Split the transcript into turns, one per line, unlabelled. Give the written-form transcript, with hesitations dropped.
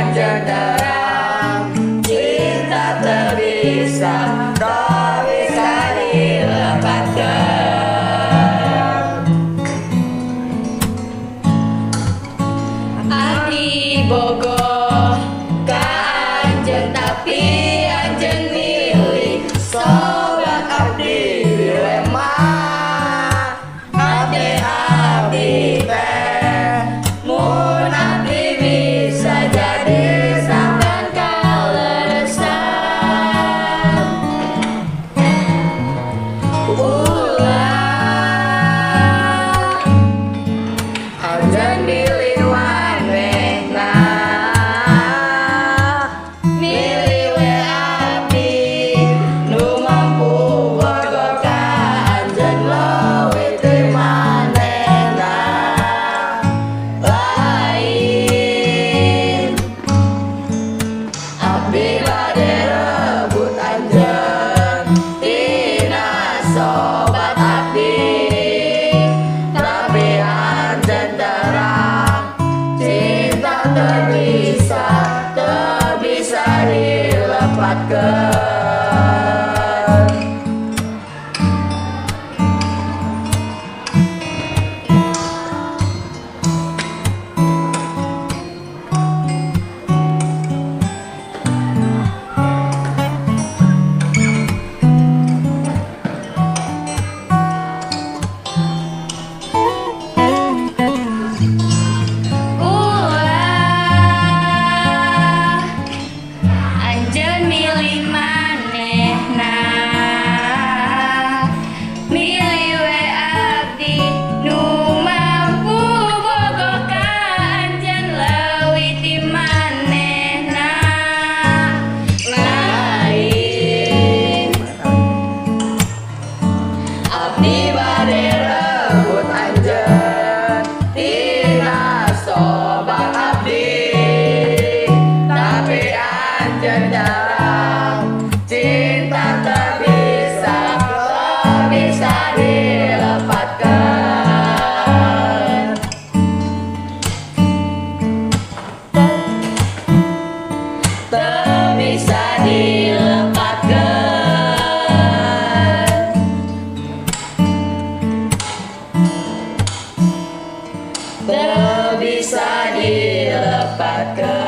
anjeun terang, cinta teu bisa dilepaskeun. Abdi bogoh ka anjeun tapi anjeun milih sobat abdi dilema. Abdi teh mun abdi bisa jadi sampean kaleresan. Ulah anjeun milih manehna, milih we abdi nu mampu bogoh ka anjeun leuwih ti manehna. Lain abdi bade rebut anjeun tina sobat abdi, tapi anjeun terang, cinta teu bisa dilepaskeun. Ulah anjeun milih manehna, milih we abdi nu mampu bogoh ka anjeun leuwih ti manehna. Lain abdi bade rebut anjeun tina sobat abdi, tapi anjeun terang, cinta teu bisa dilepaskeun. Teu bisa dilepaskeun. Teu bisa dilepaskeun.